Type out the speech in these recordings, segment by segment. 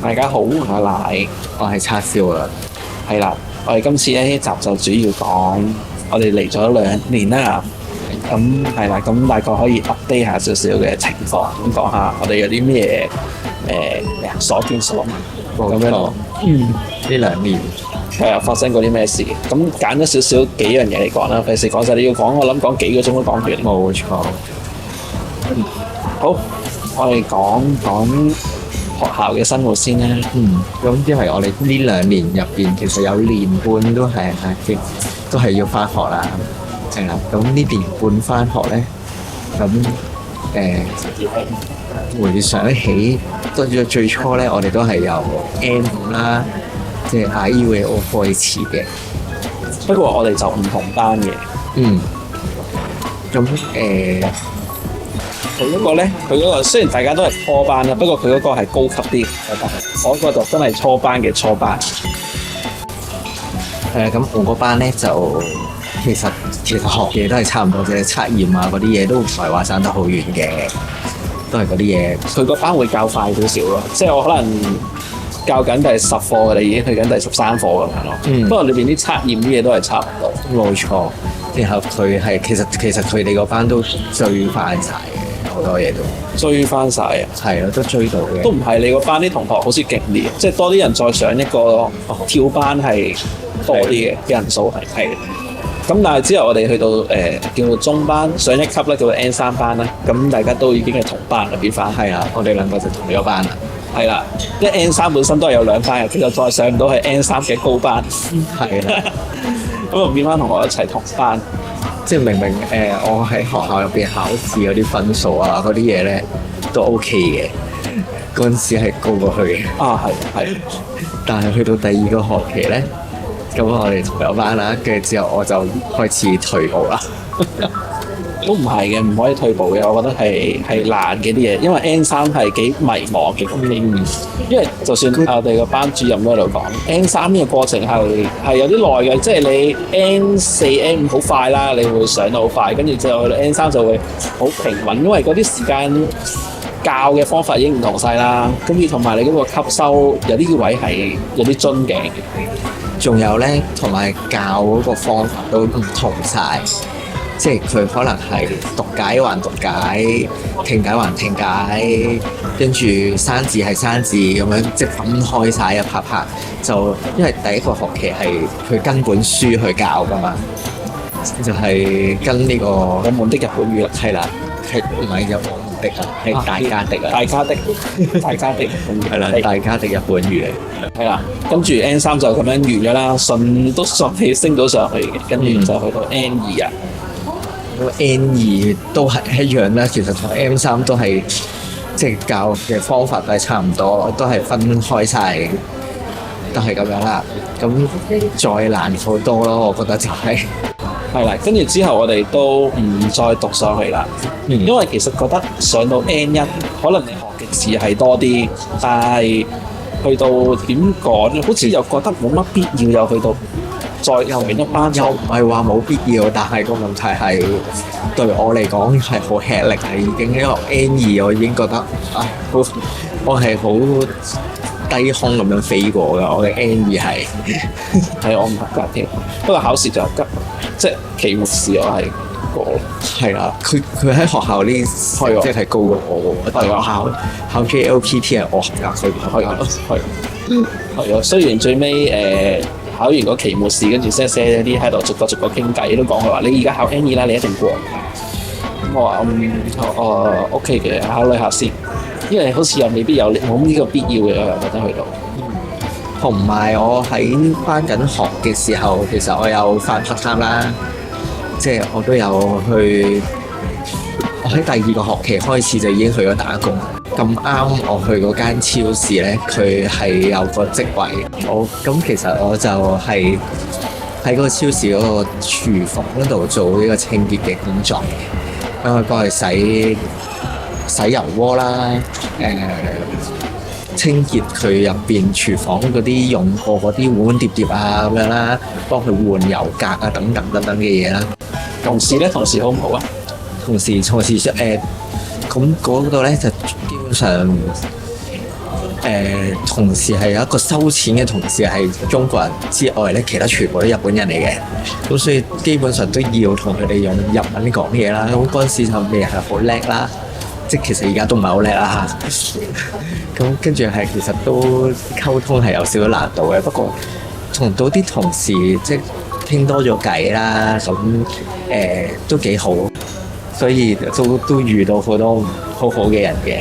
大家好，我係奶，我係叉燒啊。係啦。我哋今次呢集就主要講我哋嚟咗2年啦。咁係啦，咁大概可以 update 下少少嘅情況，咁講下我哋有啲咩所見所聞咁樣。呢2年係啊，發生過啲咩事？咁揀咗少少幾樣嘢嚟講啦，費事講晒你要講，我諗講幾個鐘都講完。冇錯。好，我哋講講學校嘅生活先啦。咁因為我哋呢2年入邊，其實有年半都係要翻學啦。係啦，咁呢年半翻學咧，咁回想起最初咧，我哋都係由 N5 啦，即係 IUAO 開始嘅。不過我哋就唔同班嘅。咁佢嗰個咧，佢嗰個雖然大家都係初班啦，不過佢嗰個係高級啲，我嗰個就真係初班嘅初班。咁我嗰班咧就其實學嘢都係差唔多啫，測驗啊嗰啲嘢都唔係話爭得好遠嘅，都係嗰啲嘢。佢個班會教快少少咯，即係我可能教緊第10課嘅，你已經去緊第13課咁樣咯。不過裏邊啲測驗啲嘢都係差唔多。冇錯。然後佢係其實佢哋個班都追翻晒嘅，好多嘢都追翻晒啊！係咯，都追到嘅。都唔係你個班啲同學好似勁啲，即係多啲人再上一個跳班係多啲嘅人數係。咁但係之後我哋去到叫做中班上一級咧，叫做 N3 班啦。咁大家都已經係同班啦，變翻。係啦，我哋2個就同一班啦。係啦，因為 N3 本身都係有2班嘅，佢就再上唔到係 N3 嘅高班。係啦。咁就變翻同我一齊同班。即係明明我喺學校入邊考試嗰啲分數啊，嗰啲嘢咧都 OK 嘅。嗰陣時係高過去嘅。啊，係。但係去到第2個學期咧，咁我哋同一班啦，跟住之後我就開始退步啦。都唔係嘅，唔可以退步嘅。我覺得係難嘅啲嘢，因為 N3 係幾迷茫嘅咁樣。因為就算我哋個班主任都喺度講，N3 呢個過程係有啲耐嘅，即係你 N4、N5 好快啦，你會上到好快，跟住之後去到 N3 就會好平穩，因為嗰啲時間教嘅方法已經唔同晒啦，跟住同埋你嗰個吸收有啲位係有啲樽頸嘅。仲有咧，同埋教嗰個方法都唔同晒。即係佢可能係讀解還讀解，聽解還聽解，跟住生字係生字咁樣，即係分開晒一 part。就因為第1個學期係佢跟本書去教㗎嘛，就係跟呢個我們的日本語啦。係啦，係唔係有我們的啊？係大家的啊！大家的係啦，大家的日本語嚟。係啦，跟住 N3 就咁樣完咗啦，順利升到上去嘅，跟住就去到 N2 啊。N2 都係一樣啦，其實同 M3 都係即係教嘅方法都係差唔多，都係分開晒，都係咁樣啦。咁再難好多咯，我覺得就係啦。跟住之後我哋都唔再讀上去啦，因為其實覺得上到 N1 可能你學嘅字係多啲，但係去到點講，好似又覺得冇乜必要又去到。再又另一班又唔係話冇必要，但係個問題係對我嚟講係好吃力嘅，已經因為 N2 我已經覺得我係好低空咁樣飛過㗎，我嘅 N2 係我唔合格添，不過考試就合格，即係期末試我係過。係啦，佢喺學校呢即係高過我喎，但係考 JLPT 係我合格，所以係啊，雖然最尾考完個期末試，跟住寫啲喺度逐個傾偈，都講佢話你而家考 N2 啦，你一定過。咁我話OK 嘅，考慮下先，因為好似又未必冇呢個必要嘅，我又覺得去到。同埋我喺返緊學嘅時候，其實我有返 part time 啦，即係我都有去。我喺第2個學期開始就已經去咗打工。咁啱我去嗰間超市咧，佢係有個職位。咁其實我就係喺嗰個超市嗰個廚房嗰度做呢個清潔嘅工作嘅。咁我幫佢洗油鍋啦，清潔佢入邊廚房嗰啲用過嗰啲碗碗碟碟啊咁樣啦，幫佢換油格啊等等嘅嘢啦。同事好唔好啊？同事咁嗰度咧就基本上同事係有一個收錢嘅同事係中國人之外咧，其他全部都日本人嚟嘅。咁所以基本上都要同佢哋用日文講嘢啦。咁嗰陣時就未係好叻啦，即係其實而家都唔係好叻啦。咁跟住係其實都溝通係有少少難度嘅，不過同到啲同事即係傾多咗偈啦，咁都幾好，所以都遇到好多好好嘅人嘅。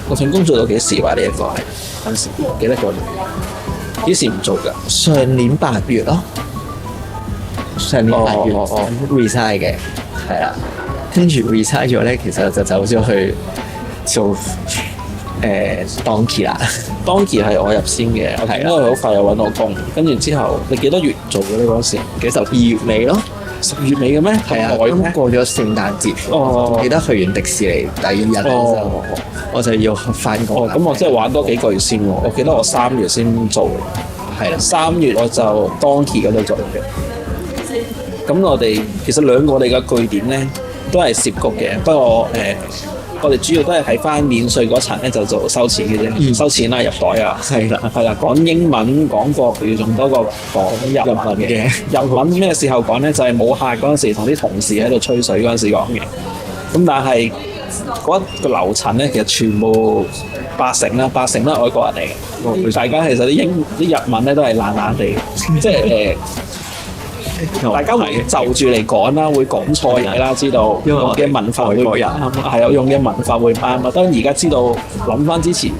我份工做到幾時話呢一個係當時記得咗幾時唔做㗎？上年8月咯，上年8月 resign 嘅，係啦，跟住 resign 咗咧，其實就走咗去做Donkey 啦。Donkey 係我入先嘅，我因為好快又揾到工，跟住之後你幾多月做嘅呢嗰時？其實12月尾咯，10月尾嘅咩？係啊，咁過咗聖誕節，記得去完迪士尼第二日我就要翻工啦。咁我真係玩多幾個月先喎。我記得我3月先做，係啦，3月我就 Donkey 嗰度做嘅。咁我哋其實兩個我哋嘅據點咧都係涉谷嘅，不過我哋主要都係喺翻免稅嗰層咧就做收錢嘅啫，收錢啦入袋啊，係啦，講英文講國語仲多過講日文嘅。日文咩時候講咧？就係冇客嗰陣時，同啲同事喺度吹水嗰陣時講嘅。咁但係嗰個樓層咧，其實全部80%都係外國人嚟嘅。大家其實啲日文咧都係爛爛地，即係大家會就住嚟講啦，會講錯嘢啦，知道用嘅文化會唔啱，係有用嘅文化會唔啱啊。當然而家知道諗翻之前，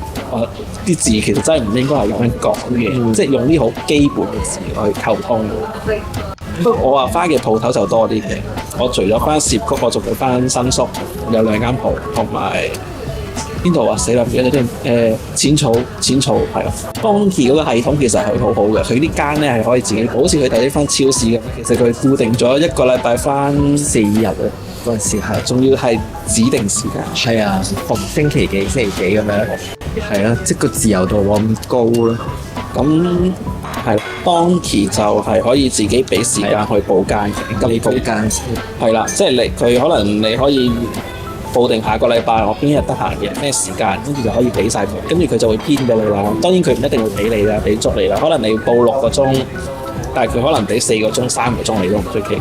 啲字其實真係唔應該係咁樣講嘅，即係用啲好基本嘅字去溝通。不過我話翻嘅鋪頭就多啲嘅，我除咗翻涉谷，我仲會翻新宿有2間鋪，同埋邊度啊？死啦唔記得添。淺草係啊。Donkey 嗰個系統其實係好好嘅，佢啲間咧係可以自己，好似佢哋啲翻超市咁。其實佢固定咗1個禮拜翻4日啊，嗰陣時係，仲要係指定時間。係啊，逢星期幾咁樣。係啊，即係個自由度冇咁高咯。咁係 Donkey 就係可以自己俾時間去報間嘅，咁報間係啦，即係佢可能你可以報定下個禮拜我邊日得閒嘅咩時間，跟住就可以俾晒佢，跟住佢就會編俾你啦。當然佢唔一定會俾你啦，俾足你啦。可能你報6個鐘，但係佢可能俾4個鐘、3個鐘你都唔出奇嘅。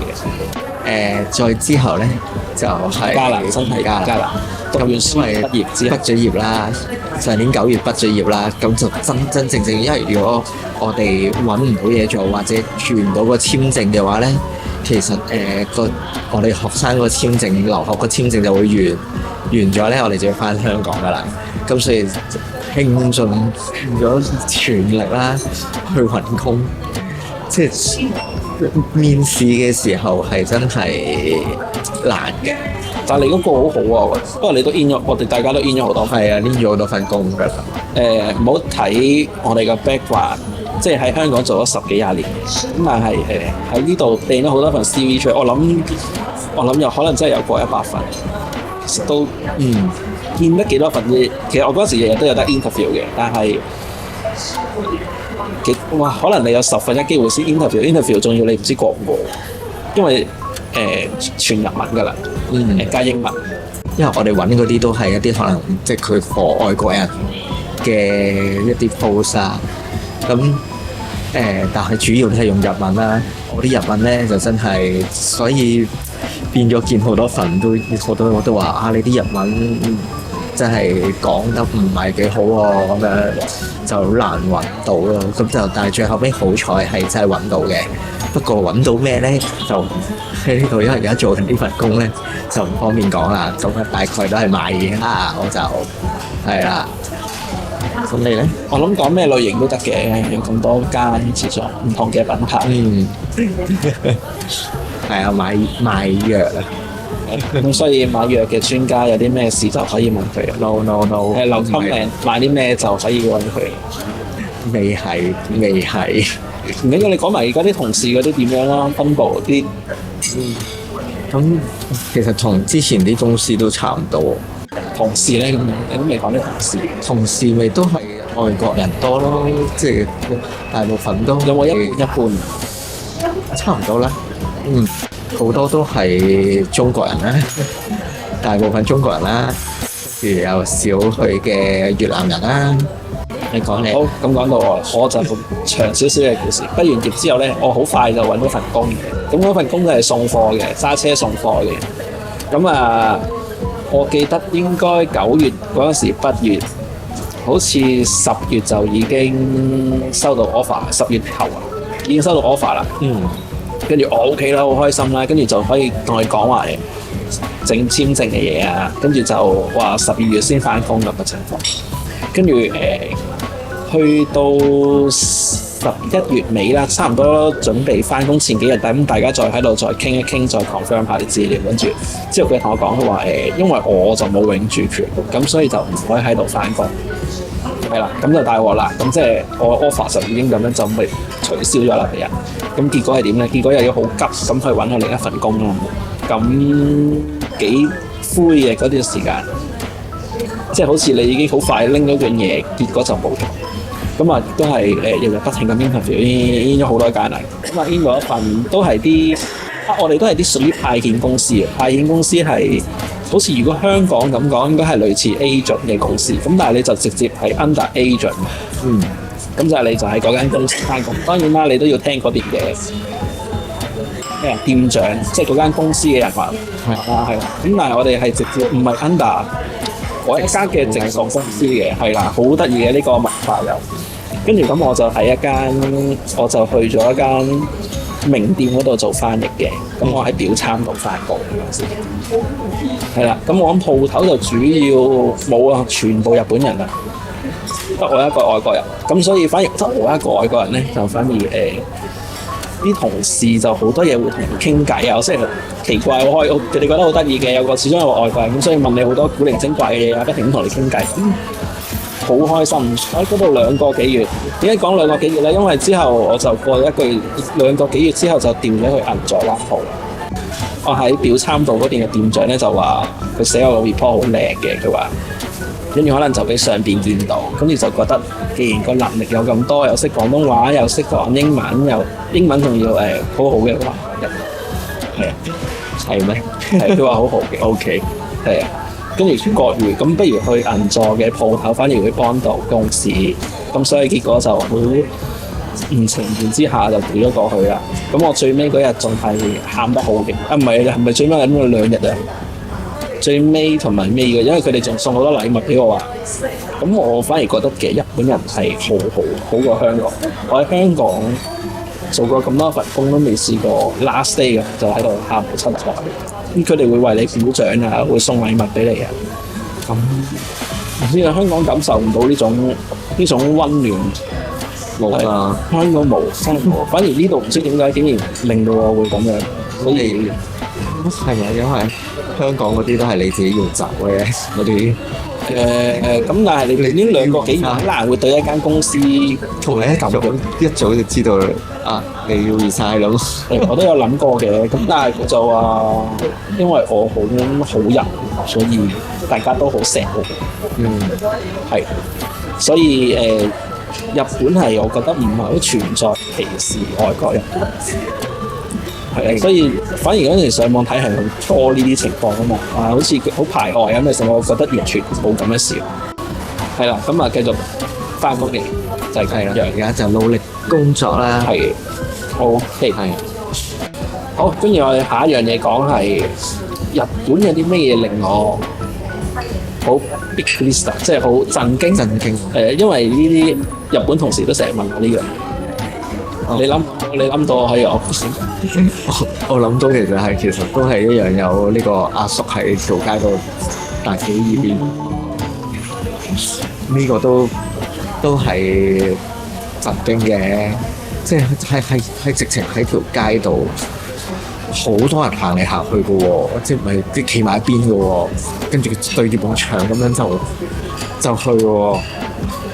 再之後咧就係加拿真係加拿讀完書畢業之後畢咗業啦，上年9月畢咗業啦，咁就真正，因為如果我哋揾唔到嘢做或者轉唔到個簽證嘅話咧，其實我哋學生個簽證、留學個簽證就會完咗咧，我哋就要翻香港噶啦。咁所以傾盡咗全力啦去揾工，即係面試嘅時候係真係難嘅。但係你嗰個好好啊，不過你都 in 咗，我哋大家都 in 咗好多。係啊，in 咗好多份工㗎。唔好睇我哋嘅 background，即係喺香港做咗10幾20年，咁但係喺呢度掟咗好多份 CV 出嚟。我諗有可能真係有過100份，其實都見得幾多份啫。其實我嗰陣時日日都有得 interview 嘅，但係可能你有1/10機會先 interview 仲要你唔知過唔過，因為全日文㗎啦，加英文。因為我哋揾嗰啲都係一啲可能即係佢 for 外國人嘅一啲 post 啊，咁但係主要都係用日文啦。我啲日文咧就真係，所以變咗見好多份都好多我都話啊，你啲日文真係講得唔係幾好喎，咁樣就好難揾到咯。咁就但係最後尾好彩係真係揾到嘅。不過揾到咩咧就喺呢度，因為而家做緊呢份工咧就唔方便講啦。咁大概都係賣嘢啦，我就係啦。咁你咧？我諗講咩類型都得嘅，有咁多間持續唔同嘅品牌。係啊，賣藥啊。咁所以買藥嘅專家有啲咩事就可以問佢。No。劉金靚買啲咩就可以揾佢。未係。唔緊要，你講埋而家啲同事嗰啲點樣啦，分部啲。咁其實同之前啲公司都差唔多。同事咧咁樣，你都未講啲同事。同事咪都係外國人多咯，即係大部分都有冇一半？差唔多啦。好多都係中國人啦，大部分中國人啦，譬如有少許嘅越南人啦，你講你好，咁講到我就長少少嘅故事。畢完業之後咧，我好快就揾到份工嘅。咁嗰份工就係送貨嘅，揸車送貨嘅。咁啊，我記得應該9月嗰陣時畢業，好似10月就已經收到 offer， 10月頭啊，已經收到 offer 啦。跟住我 OK 啦，好開心啦，跟住就可以同佢講話整簽證嘅嘢啊，跟住就話12月先返工咁嘅情況。跟住去到11月尾啦，差唔多準備返工前幾日，咁大家再喺度再傾一傾，再 confirm 下啲資料，跟住之後佢同我講話因為我就冇永住權，咁所以就唔可以喺度返工。係啦，咁就大鑊啦，咁即係我 offer 就已經咁樣就咪取消咗啦，第日。咁結果係點咧？結果又要好急咁去揾我另一份工啦。咁幾灰嘅嗰段時間，即係好似你已經好快拎到樣嘢，結果就冇咗。咁啊，都係日日不停咁 interview， 咗好多間啦。咁啊 in 咗一份都係啲我哋都係啲屬於派遣公司嘅。派遣公司係好似如果香港咁講，應該係類似 agent 嘅公司。咁但係你就直接係 under agent。咁就係你就喺嗰間公司返工。當然啦，你都要聽嗰邊嘅店長，即係嗰間公司嘅人話係啦。咁但係我哋係直接唔係 under 嗰一間嘅直屬公司嘅，係啦，好得意嘅呢個文化又。跟住咁我就喺我就去咗一間名店嗰度做翻譯嘅。咁我喺表參度翻工嗰陣時，係啦。咁我諗鋪頭就主要冇啊，全部日本人啊，得我一個外國人。咁所以反而得我一個外國人咧，就反而啲同事就好多嘢會同人傾偈啊！我真係奇怪，佢哋覺得好得意嘅，有個始終有個外國人咁，所以問你好多古靈精怪嘅嘢啊，不停咁同你傾偈，好開心。喺嗰度2個幾月，點解講2個幾月咧？因為之後我就過2個幾月之後就調咗去銀座灣鋪。我喺表參道嗰邊嘅店長咧就話佢寫我個 report 好靚嘅，佢話跟住可能就俾上邊見到，跟住就覺得既然個能力有咁多，又識廣東話，又識講英文，又英文仲要好好嘅話，係啊，係咩？係佢話好好嘅，OK， 係啊。跟住國語，咁不如去銀座嘅鋪頭，反而會幫到公司，咁所以結果就好唔情願之下就調咗過去啦。咁我最尾嗰日仲係喊得好勁，唔係最尾係咁2日啊。最尾同埋尾嘅，因為佢哋仲送好多禮物俾我啊。咁我反而覺得嘅日本人係好過香港。我喺香港做過咁多份工都未試過 last day 嘅，就喺度喊到七彩。咁佢哋會為你鼓掌啊，會送禮物俾你啊。咁唔知啊，香港感受唔到呢種溫暖。冇啊，香港冇，真係冇。反而呢度唔知點解竟然令到我會咁樣。所以係咪因為香港嗰啲都係你自己要走嘅嗰啲？咁但係你已經2個幾月，好難會對一間公司同你一早就知道啊，你要 resign 咯。我都有諗過嘅，咁但係佢就話，因為我好人，所以大家都好錫我。係，所以日本係我覺得唔係好存在歧視外國人。係啊，所以反而嗰陣時上網睇係好多呢啲情況啊嘛，好似好排外咁嘅時候，我覺得完全冇咁嘅事。係啦，咁啊繼續翻工嘅就係咁樣。而家就努力工作啦。係，係。好，跟住我哋下一樣嘢講係日本有啲咩嘢令我好 big list， 即係好震驚。因為呢啲日本同事都成日問我呢樣。你諗到可以我諗到其實都係一樣，有呢個阿叔喺條街度大小二便，呢個都係震驚嘅，即係直情喺條街度好多人行嚟行去嘅喎，即係唔係啲企埋一邊嘅喎，跟住對住埲牆咁樣就去嘅喎。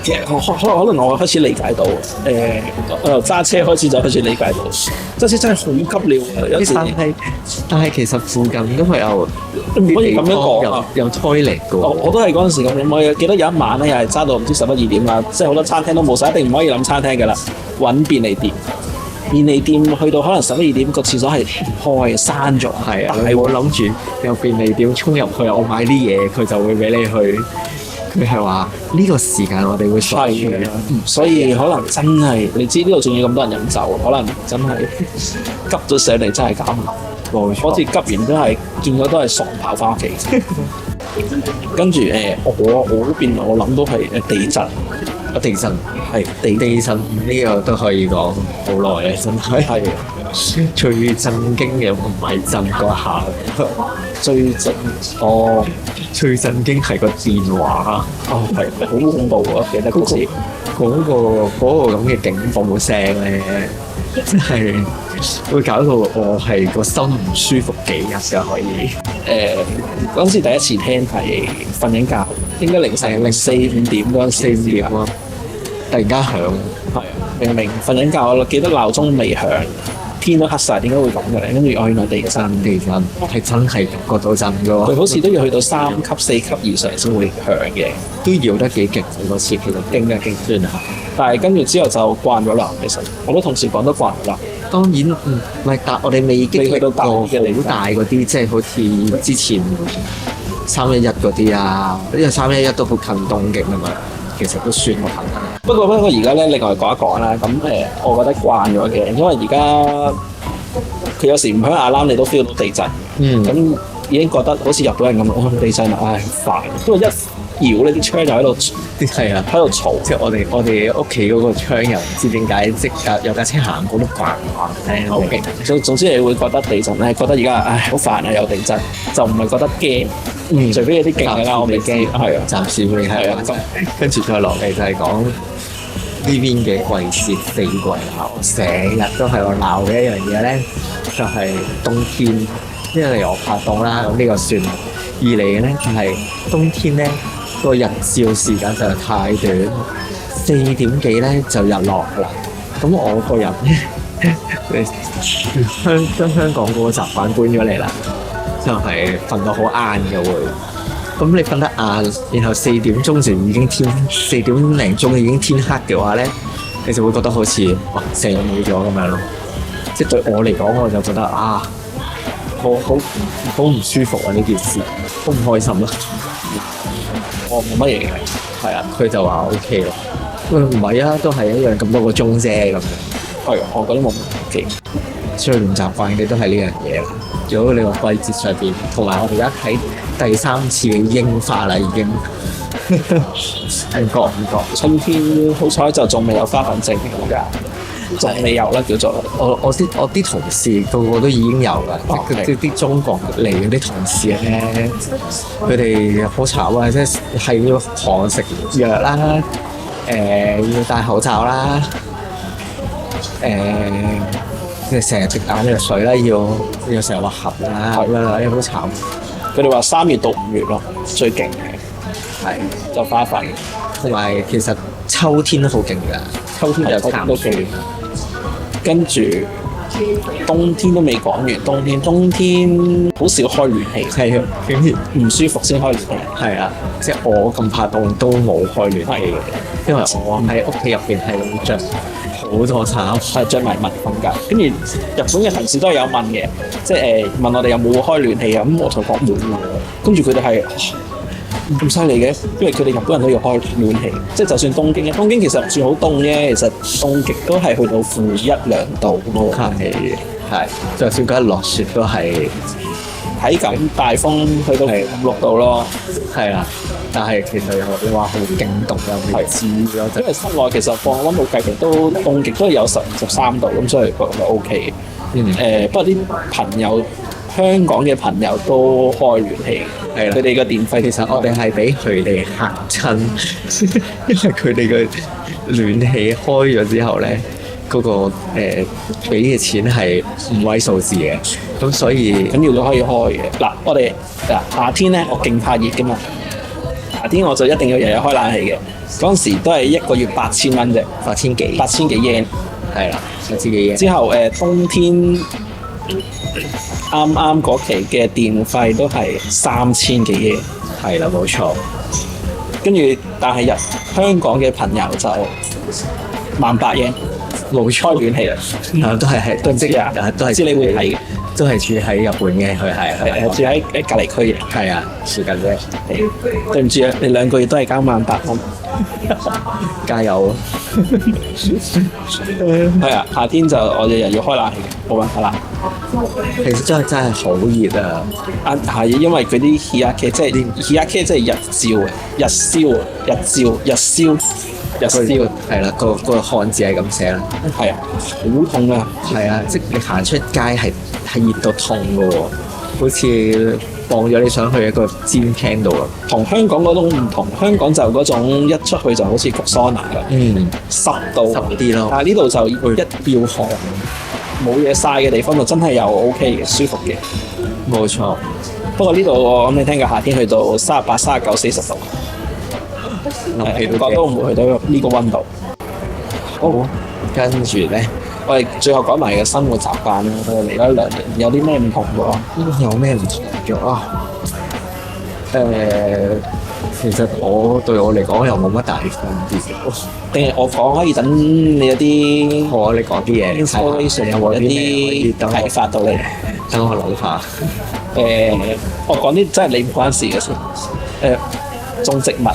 其實可能我開始理解到，我由揸車開始就開始理解到，揸車真係好急尿啊！有時但係其實附近因為又唔可以咁樣講有 toilet 嘅喎。我都係嗰陣時咁樣，我記得有一晚咧，又係揸到唔知11、2點啦，即係好多餐廳都冇晒，一定唔可以諗餐廳嘅啦，揾便利店。便利店去到可能11、2點，個廁所係唔開嘅，閂咗。係啊，我諗住有便利店衝入去，我買啲嘢，佢就會俾你去。佢係話呢個時間我哋會鎖住，所以可能真係你知呢度仲要咁多人飲酒，可能真係急咗上嚟真係減唔落。冇錯，嗰次急完都係見到都係傻跑翻屋企。跟住我嗰邊我諗都係地震。地震係地震呢個都可以講好耐嘅，真係。係最震驚嘅唔係震嗰下，最震驚係個電話。係好恐怖啊！記得嗰次嗰個咁嘅警報聲咧，真係會搞到我係個心唔舒服幾日㗎可以。嗰陣時第一次聽係瞓緊覺，應該凌晨4-5點嗰陣時4-5點啊！突然間響，係明明瞓緊覺，我記得鬧鐘未響，天都黑晒，點解會咁嘅咧？跟住原來地震係真係覺到震嘅喎。佢好似都要去到3級、4級以上先會響嘅，都搖得幾勁嗰次，其實勁嘅勁算嚇。但係跟住之後就慣咗啦，其實好多同事講都慣咗啦。當然唔係，但我哋未經歷過好大嗰啲，即係好似之前311嗰啲啊，因為311都好近東京啊嘛。其實都算好近啦。不過而家咧，另外講一講啦。咁我覺得慣咗嘅，因為而家佢有時唔響alarm，你都 feel 到地震。咁已經覺得好似日本人咁，地震啦，唉煩。因為一搖呢啲窗就喺度，係啊，喺度嘈。即係我哋屋企嗰個窗又唔知點解，即係有架車行過都慣聽。好勁。總之你會覺得地震咧，覺得而家唉好煩啊，有地震，就唔係覺得驚。除非有啲勁嘅啦，我未驚。係啊，暫時未係啊。跟住再落嚟就係講呢邊嘅季節四季鬧，成日都係我鬧嘅一樣嘢咧，就係冬天。因為我怕凍啦，咁呢個算。二嚟嘅咧就係冬天咧個日照時間實在太短，4點幾咧就日落啦。咁我個人咧將香港嗰個習慣搬咗嚟啦，就係瞓到好晏嘅會。咁你瞓得晏，然後4點鐘就已經4點零鐘已經天黑嘅話咧，你就會覺得好似哇成日冇咗咁樣咯。即係對我嚟講，我就覺得啊，好唔舒服啊！呢件事好唔開心咯。我冇乜嘢嘅，係啊，佢就話 OK 咯。喂，唔係啊，都係一樣咁多個鐘啫咁樣。係，我覺得冇乜嘅。最唔習慣嘅都係呢樣嘢啦。如果你個季節上邊，同埋我哋而家睇第3次嘅櫻花啦，已經覺唔覺？春天好彩就仲未有花粉症㗎，仲未有啦叫做。我啲同事個個都已經有啦，即係啲中國嚟嗰啲同事咧，佢哋好慘啊！即係要狂食藥啦，要戴口罩啦，即係成日食眼藥水啦，要成日話痕啦，咁樣好慘。佢哋話3月到5月咯，最勁嘅係就花粉，同埋其實秋天都好勁㗎，秋天就慘都勁。跟住冬天都未講完，冬天好少開暖氣，係啊，竟然唔舒服先開暖氣。係啊，即係我咁怕凍都冇開暖氣嘅，因為我喺屋企入邊係會着好多衫，係着埋襪瞓覺。跟住日本嘅同事都係有問嘅，即係問我哋有冇開暖氣啊？咁我同佢講冇喎。跟住佢哋係咁犀利嘅，因為佢哋日本人都要開暖氣，即係就算東京其實唔算好凍啫，其實凍極都係去到-1-2度咯。係，就算嗰日落雪都係睇緊大風去到5-6度咯。係啦，但係其實你話好勁凍又未知咯，因為室內其實放溫度計其實都凍極都有12-13度，咁所以覺得 OK。不過啲朋友香港嘅朋友都開暖氣，係啦，佢哋嘅電費其實我哋係俾佢哋嚇親，因為佢哋嘅暖氣開咗之後咧，嗰個俾嘅錢係5位數字嘅，咁所以緊要都可以開嘅。嗱，我哋夏天咧，我勁怕熱㗎嘛，夏天我就一定要日日開冷氣嘅。嗰陣時都係一個月8000蚊啫，8000幾yen，係啦，8000幾yen。之後冬天啱嗰期嘅電費都係3000幾yen，係啦，冇錯。跟住但係香港嘅朋友就18000yen，冇開暖氣啦，都係都知啊，都係知你會睇嘅。都係住喺日本嘅，佢係住喺隔離區嘅。係啊，附近啫。對唔住啊，你2個月都係交1800蚊。加油！係啊，夏天就我日日要開冷氣，冇辦法啦。其實真係好熱啊！係因為佢啲 hiyake 即係 hiyake 即係日照啊，日燒啊，日燒係啦，個漢字係咁寫啦。係啊，好痛啊！係啊，即係你行出街係熱到痛嘅喎，好似放咗你想去一個煎廳度啊！同香港嗰種唔同，香港就嗰種一出去就好似焗桑拿咁，濕啲咯。但係呢度就一飆汗，冇嘢曬嘅地方就真係又 OK 嘅，舒服嘅。冇錯。不過呢度我諗你聽嘅夏天去到38、39、40度，覺得都唔會去到呢個溫度。好，跟住咧，我哋最後講埋嘅生活習慣啦。我哋嚟咗2年，有啲咩唔同嘅？有咩唔同咗啊？其實對我嚟講又冇乜大分別。定係我講可以等你有啲你講啲嘢 inspiration 有冇一啲啟發到你？等我諗下。我講啲真係你唔關事嘅先。種植物，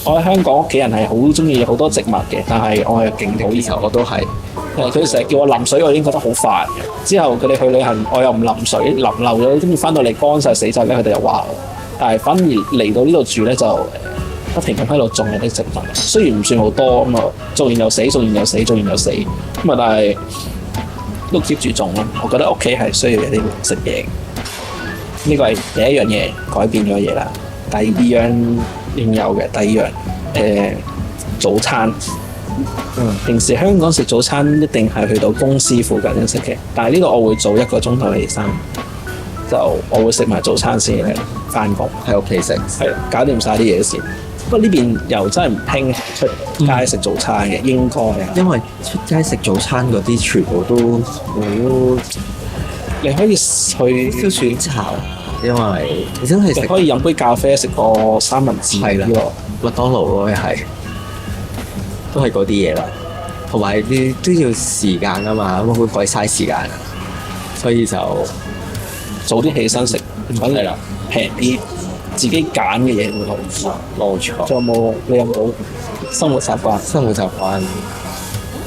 我喺香港屋企人係好中意好多植物嘅，但係我係勁討厭。我都係。佢成日叫我淋水，我已經覺得好煩。之後佢哋去旅行，我又唔淋水，淋漏咗，跟住翻到嚟乾晒死晒咧，佢哋又話我。但係反而嚟到呢度住咧，就不停咁喺度種嗰啲植物。雖然唔算好多咁啊，種完又死，種完又死，種完又死咁啊，但係都 keep 住種咯。我覺得屋企係需要有啲食嘢。呢個係第一樣嘢改變咗嘢啦。第二樣應有嘅，第二樣早餐。平時香港食早餐一定係去到公司附近先食嘅，但係呢度我會早1個鐘頭起身，就我會食埋早餐先嚟翻工，喺屋企食，係搞掂晒啲嘢先。不過呢邊又真係唔興出街食早餐嘅，應該因為出街食早餐嗰啲全部都好，你可以去都選擇，因為你真係食你可以飲杯咖啡，食個三文治係啦，麥當勞咯，係都係嗰啲嘢啦，同埋你都要時間啊嘛，咁會鬼嘥時間，所以就早啲起身食，反正平啲，自己揀嘅嘢會好。冇錯。仲有冇？你有冇生活習慣？生活習慣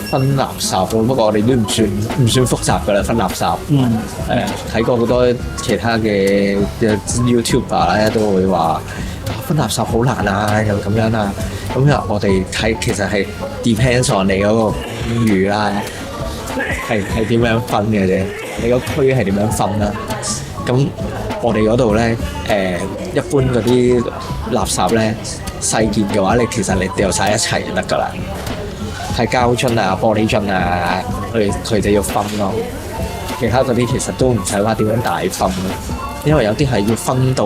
分垃圾咯，不過我哋都唔算複雜噶啦，分垃圾。睇過好多其他嘅 YouTuber 咧，都會話分垃圾好難啊，又咁樣啊。咁我哋睇其實係 depends on 你嗰個區域啦，係點樣分嘅啫？你個區係點樣分啦？咁我哋嗰度咧，一般嗰啲垃圾咧細件嘅話，其實你掉晒一齊就得㗎啦。係膠樽啊、玻璃樽啊，佢就要分咯。其他嗰啲其實都唔使話點樣大分咯，因為有啲係要分到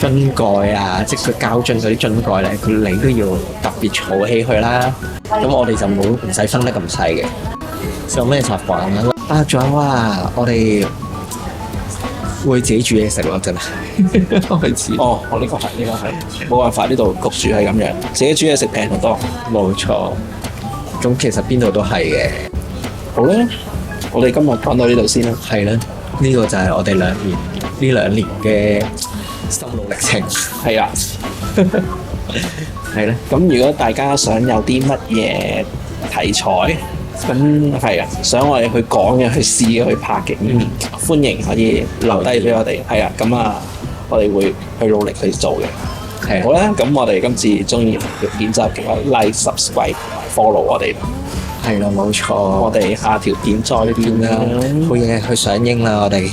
樽蓋啊，即係佢膠樽嗰啲樽蓋咧，你都要特別儲起佢啦。咁我哋就唔使分得咁細嘅。仲有咩習慣啊？仲有啊，我哋會自己煮嘢食咯，真係開始。哦，我呢個係冇辦法，呢度焗住係咁樣，自己煮嘢食平好多。冇錯。咁其實邊度都係嘅。好啦，我哋今日講到呢度先啦。係啦，呢個就係我哋呢兩年嘅心路歷程。係啊，係咧。咁如果大家想有啲乜嘢題材，咁係啊，想我哋去講嘅、去試嘅、去拍嘅，歡迎可以留低俾我哋。係啊，咁啊，我哋會去努力去做嘅。係。好啦，咁我哋今次中意條片就記得 like、subscribe 同埋 follow 我哋。係啦，冇錯。我哋下條片再見啦。好嘢，去上映啦，我哋。